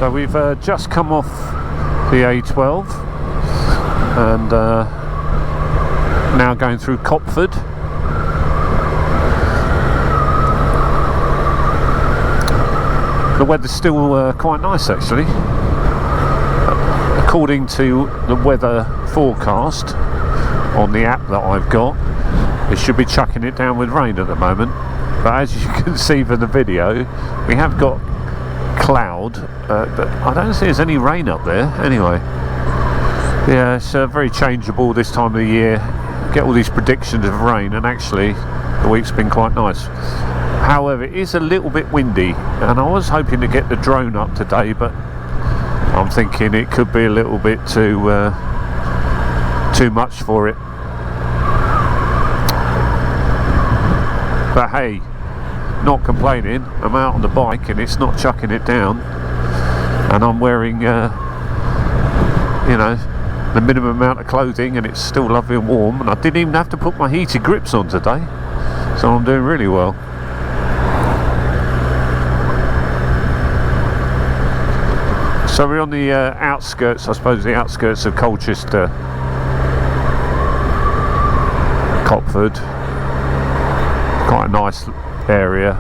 So we've just come off the A12 and now going through Copford. The weather's still quite nice actually. According to the weather forecast on the app that I've got, it should be chucking it down with rain at the moment. But as you can see from the video, we have got cloud, but I don't see there's any rain up there anyway. Yeah, it's very changeable this time of the year. Get all these predictions of rain, and actually the week's been quite nice. However, it is a little bit windy, and I was hoping to get the drone up today, but I'm thinking it could be a little bit too much for it. But hey, not complaining. I'm out on the bike and it's not chucking it down, and I'm wearing you know, the minimum amount of clothing, and it's still lovely and warm, and I didn't even have to put my heated grips on today, so I'm doing really well. So we're on the outskirts, I suppose the outskirts of Colchester, Copford. Quite a nice area,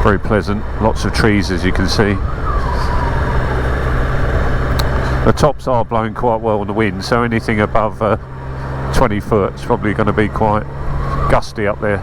very pleasant, lots of trees as you can see. The tops are blowing quite well in the wind, so anything above 20 foot is probably going to be quite gusty up there.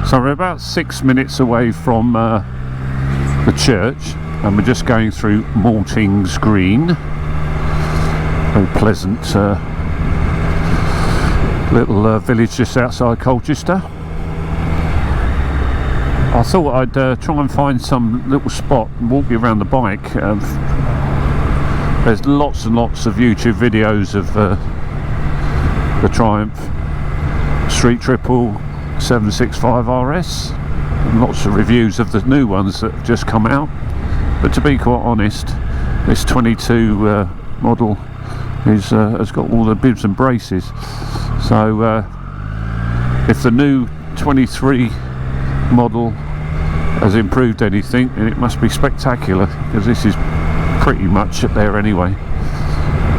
So we're about 6 minutes away from the church, and we're just going through Maltings Green. Very pleasant little village just outside Colchester. I thought I'd try and find some little spot and walk you around the bike. There's lots and lots of YouTube videos of the Triumph Street Triple 765 RS, and lots of reviews of the new ones that have just come out, but to be quite honest, this 22 model is has got all the bibs and braces, so if the new 23 model has improved anything, then it must be spectacular, because this is pretty much up there anyway.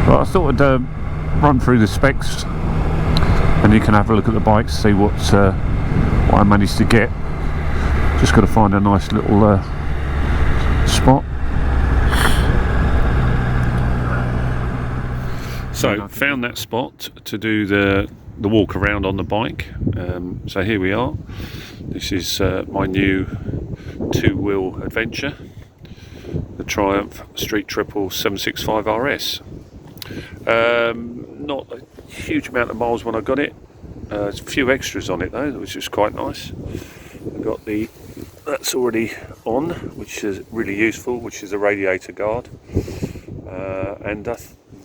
But I thought I'd run through the specs, and you can have a look at the bike to see what I managed to get. Just got to find a nice little spot. So found that spot to do the walk around on the bike. So here we are. This is my new two-wheel adventure, the Triumph Street Triple 765 RS. Not a huge amount of miles when I got it. There's a few extras on it though, which is quite nice. I've got that's already on, which is really useful, which is a radiator guard, and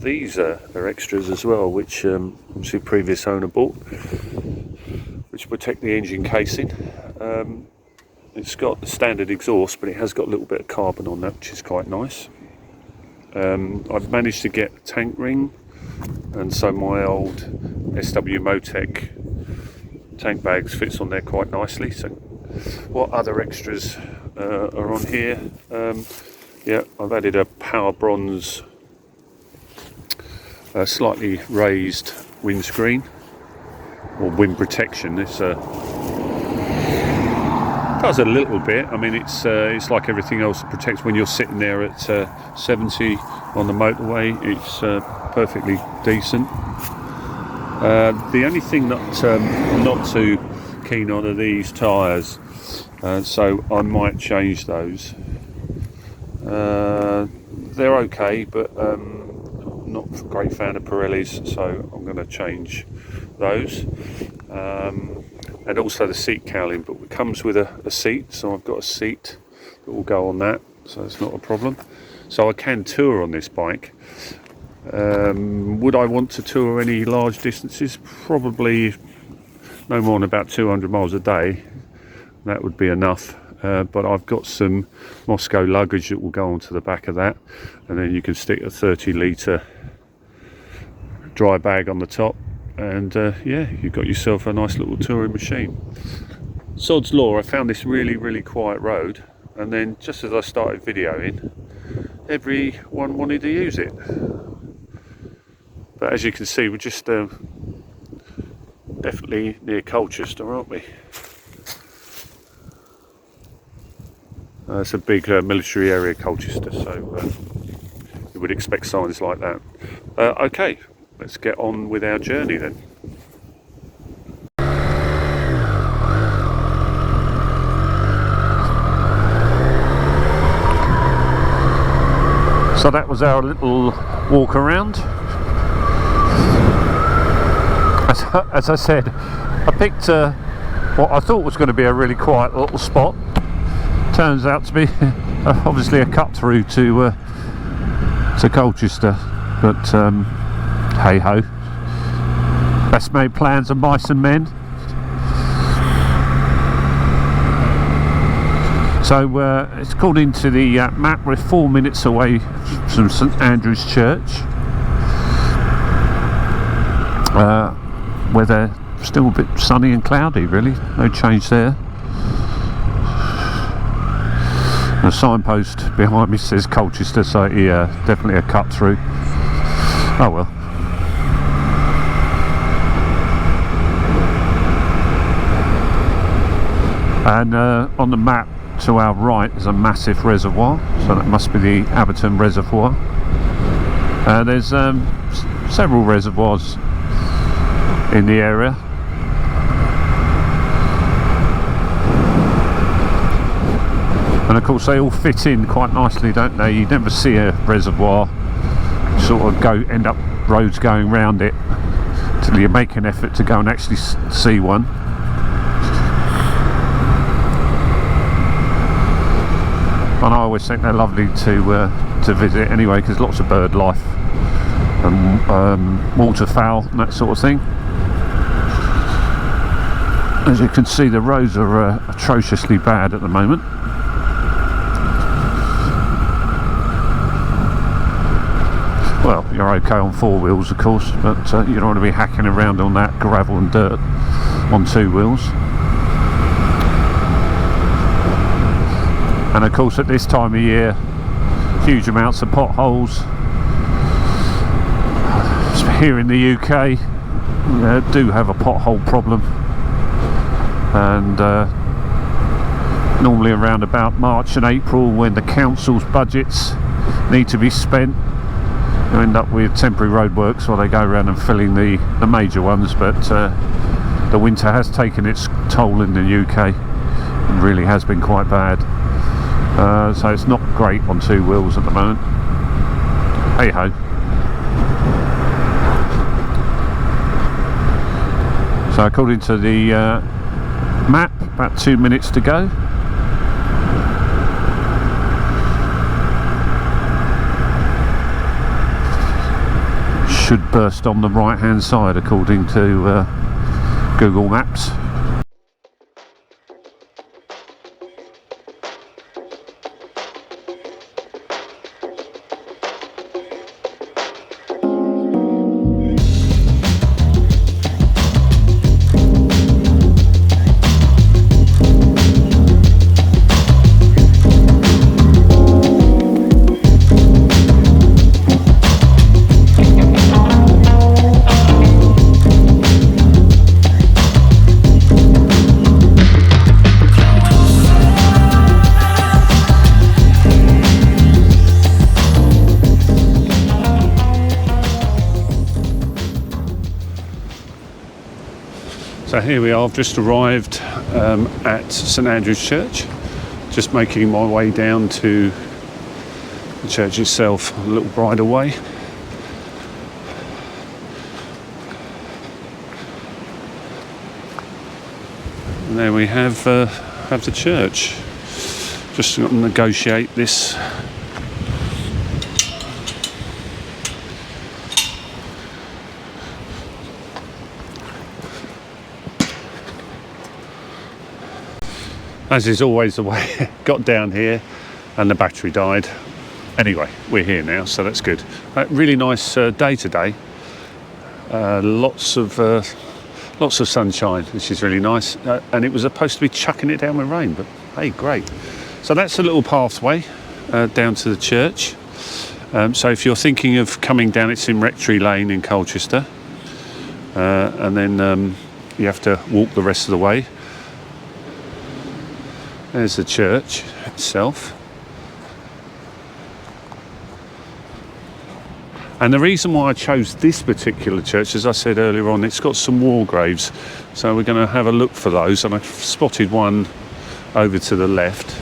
these are extras as well, which obviously previous owner bought, which protect the engine casing. It's got the standard exhaust, but it has got a little bit of carbon on that, which is quite nice. I've managed to get a tank ring, and so my old SW Motec tank bags fits on there quite nicely. So what other extras are on here? Yeah, I've added a power bronze, slightly raised windscreen or wind protection. This does a little bit. I mean, it's like everything else. It protects when you're sitting there at 70 on the motorway. It's perfectly decent. The only thing that I'm not too keen on are these tyres, so I might change those. They're okay, but I'm not a great fan of Pirellis, so I'm going to change those. And also the seat cowling, but it comes with a seat, so I've got a seat that will go on that, so it's not a problem. So I can tour on this bike. Would I want to tour any large distances? Probably no more than about 200 miles a day. That would be enough. But I've got some Moscow luggage that will go onto the back of that, and then you can stick a 30-litre dry bag on the top, and yeah, you've got yourself a nice little touring machine. Sod's law, I found this really quiet road, and then just as I started videoing, everyone wanted to use it. But as you can see, we're just definitely near Colchester, aren't we? It's a big military area, Colchester, so you would expect signs like that. Okay, let's get on with our journey then. So that was our little walk around. As I said, I picked what I thought was going to be a really quiet little spot. Turns out to be obviously a cut through to Colchester, but hey ho, best made plans of mice and men. So it's according to the map, we're 4 minutes away from St Andrew's Church. Weather still a bit sunny and cloudy, really, no change there. The signpost behind me says Colchester, so yeah, definitely a cut through. Oh well. And on the map to our right is a massive reservoir, so that must be the Abberton Reservoir. There's several reservoirs in the area. And of course they all fit in quite nicely, don't they? You never see a reservoir sort of end up roads going round it till you make an effort to go and actually see one. And I always think they're lovely to visit anyway, because lots of bird life and waterfowl and that sort of thing. As you can see, the roads are atrociously bad at the moment. Well, you're okay on four wheels, of course, but you don't want to be hacking around on that gravel and dirt on two wheels. And of course, at this time of year, huge amounts of potholes. Here in the UK, we do have a pothole problem, and normally around about March and April, when the council's budgets need to be spent, you end up with temporary roadworks while they go around and filling the major ones. But the winter has taken its toll in the UK. It really has been quite bad. So it's not great on two wheels at the moment. Hey ho. So according to the map, about 2 minutes to go. Should burst on the right hand side according to Google Maps. So here we are, I've just arrived at St Andrew's Church, just making my way down to the church itself, a little bridle way. And there we have the church. Just got to negotiate this. As is always the way, got down here and the battery died. Anyway, we're here now, so that's good. Really nice day today. Lots of sunshine, which is really nice. And it was supposed to be chucking it down with rain, but hey, great. So that's a little pathway down to the church. So if you're thinking of coming down, it's in Rectory Lane in Colchester. And then you have to walk the rest of the way. There's the church itself. And the reason why I chose this particular church, as I said earlier on, it's got some wall graves. So we're going to have a look for those. And I've spotted one over to the left.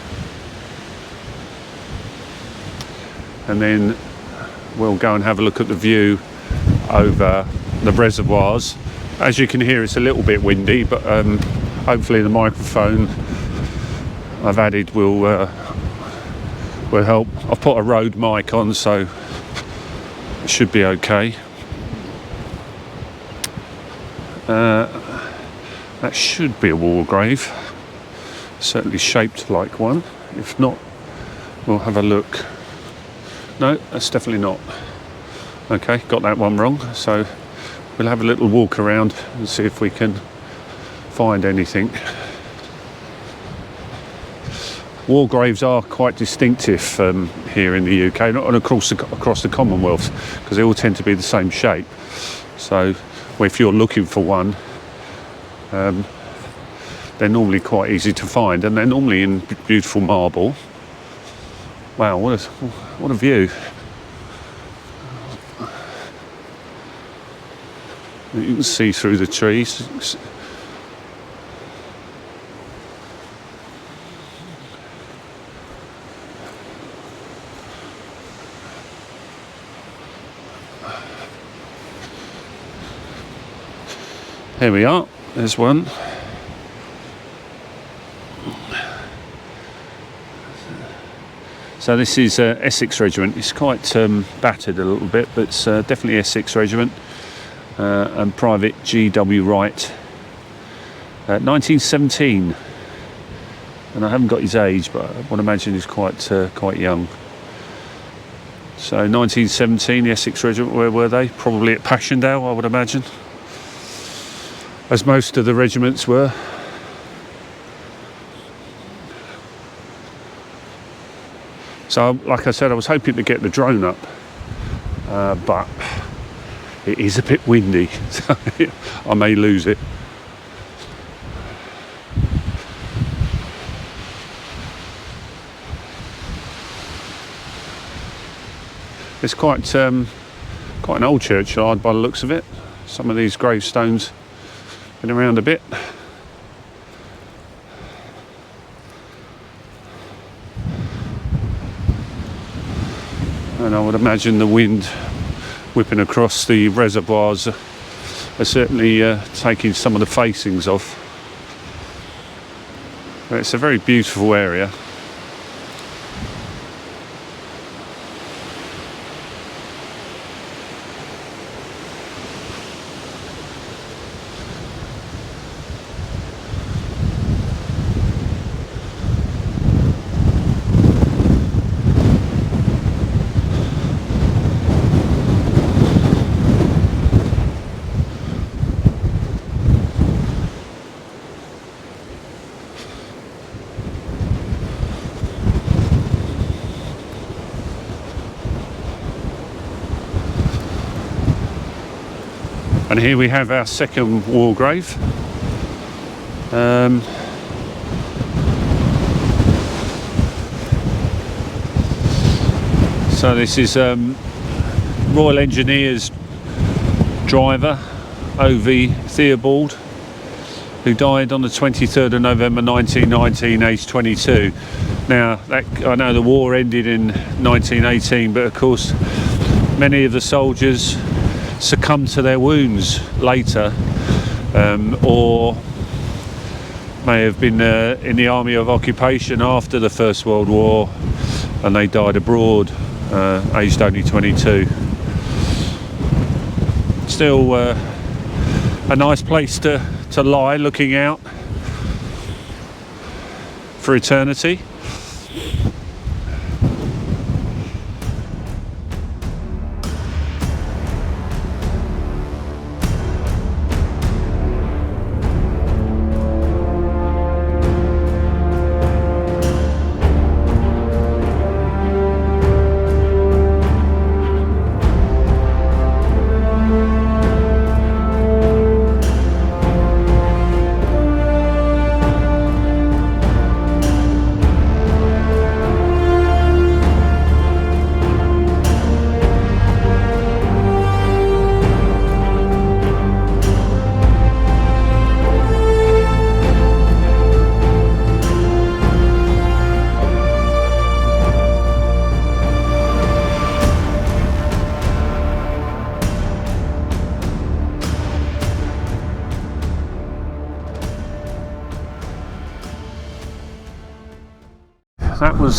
And then we'll go and have a look at the view over the reservoirs. As you can hear, it's a little bit windy, but hopefully the microphone I've added will help. I've put a Rode mic on, so it should be okay. That should be a wall grave, certainly shaped like one. If not, we'll have a look. No, that's definitely not. Okay, got that one wrong, so we'll have a little walk around and see if we can find anything. War graves are quite distinctive here in the UK, not across the Commonwealth, because they all tend to be the same shape. So if you're looking for one, they're normally quite easy to find, and they're normally in beautiful marble. Wow, what a view! You can see through the trees. Here we are, there's one. So this is Essex Regiment. It's quite battered a little bit, but it's definitely Essex Regiment. And Private G.W. Wright, 1917. And I haven't got his age, but I would imagine he's quite young. So 1917, the Essex Regiment, where were they? Probably at Passchendaele, I would imagine, as most of the regiments were. So, like I said, I was hoping to get the drone up, but it is a bit windy, so I may lose it. It's quite an old churchyard by the looks of it. Some of these gravestones been around a bit. And I would imagine the wind whipping across the reservoirs are certainly taking some of the facings off. But it's a very beautiful area. And here we have our second war grave. So this is Royal Engineers driver, O.V. Theobald, who died on the 23rd of November 1919, aged 22. Now, I know the war ended in 1918, but of course many of the soldiers succumbed to their wounds later, or may have been in the army of occupation after the First World War, and they died abroad, aged only 22. Still a nice place to lie, looking out for eternity.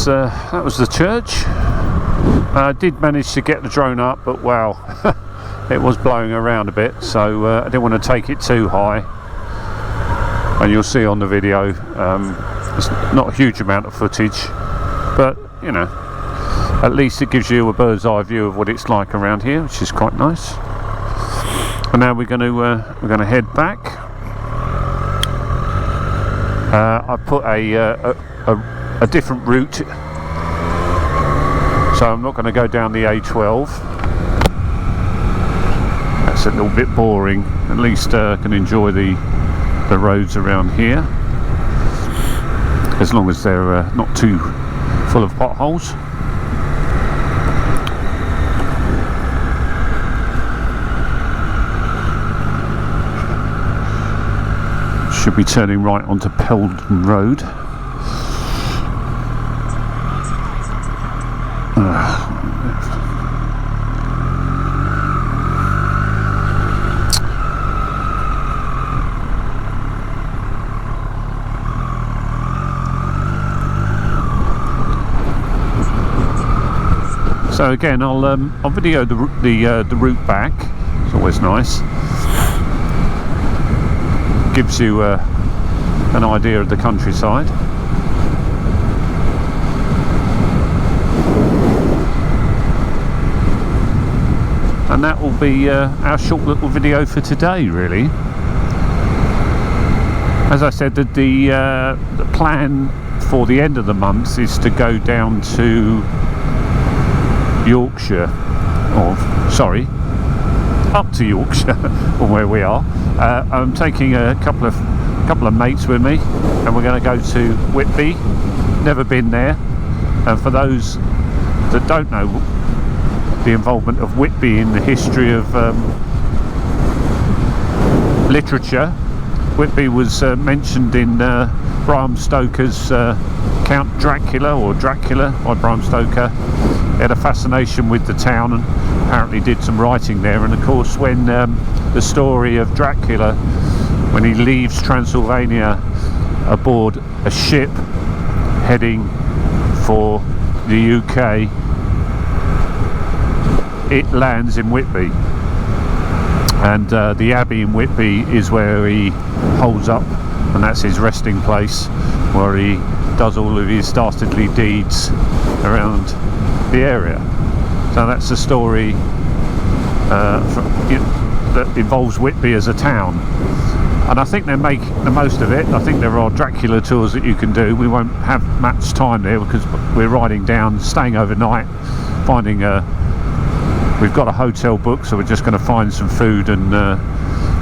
That was the church. I did manage to get the drone up, but wow, it was blowing around a bit, so I didn't want to take it too high. And you'll see on the video, it's not a huge amount of footage, but you know, at least it gives you a bird's eye view of what it's like around here, which is quite nice. And now we're going to head back. I put a different route, so I'm not going to go down the A12. That's a little bit boring. At least I can enjoy the roads around here, as long as they're not too full of potholes. Should be turning right onto Peldon Road. So again, I'll video the route back. It's always nice. Gives you an idea of the countryside. And that will be our short little video for today, really. As I said, the plan for the end of the month is to go down to Yorkshire, or sorry, up to Yorkshire from where we are. I'm taking a couple of mates with me, and we're going to go to Whitby. Never been there, and for those that don't know the involvement of Whitby in the history of literature, Whitby was mentioned in Bram Stoker's Count Dracula, or Dracula by Bram Stoker. He had a fascination with the town and apparently did some writing there. And of course, when the story of Dracula, when he leaves Transylvania aboard a ship heading for the UK, it lands in Whitby, and the Abbey in Whitby is where he holds up, and that's his resting place, where he does all of his dastardly deeds around the area. So that's a story that involves Whitby as a town, and I think they make the most of it. I think there are Dracula tours that you can do. We won't have much time there because we're riding down, staying overnight, finding we've got a hotel booked, so we're just going to find some food and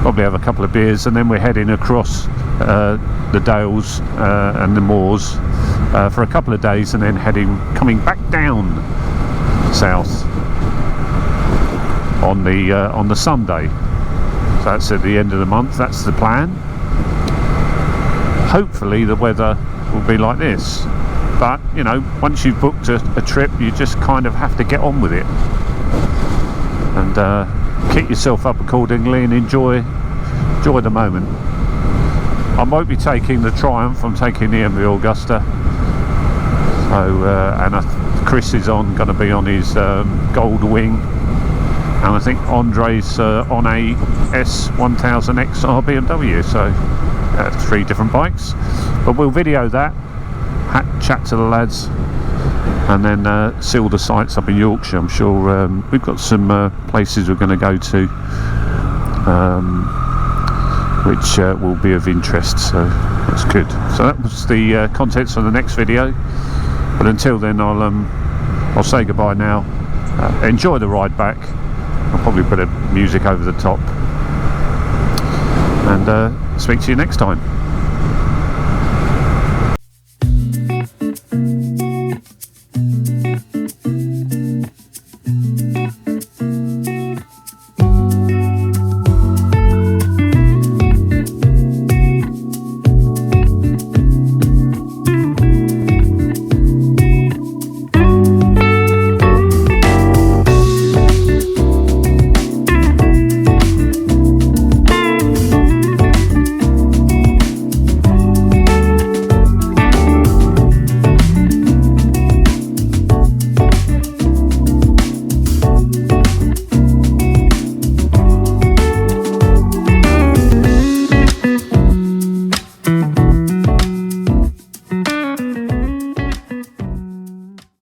probably have a couple of beers, and then we're heading across the Dales and the moors for a couple of days, and then coming back down south on the Sunday. So that's at the end of the month. That's the plan. hopefully the weather will be like this. But you know, once you've booked a trip, you just kind of have to get on with it and kit yourself up accordingly and enjoy the moment. I won't be taking the Triumph, I'm taking the MV Augusta. So and Chris is going to be on his Gold Wing, and I think Andre's on a S1000XR BMW. So 3 different bikes, but we'll video that, chat to the lads, and then see all the sights up in Yorkshire. I'm sure we've got some places we're going to go to which will be of interest, so that's good. So that was the contents of the next video, but until then I'll say goodbye now. Enjoy the ride back. I'll probably put a music over the top, and speak to you next time.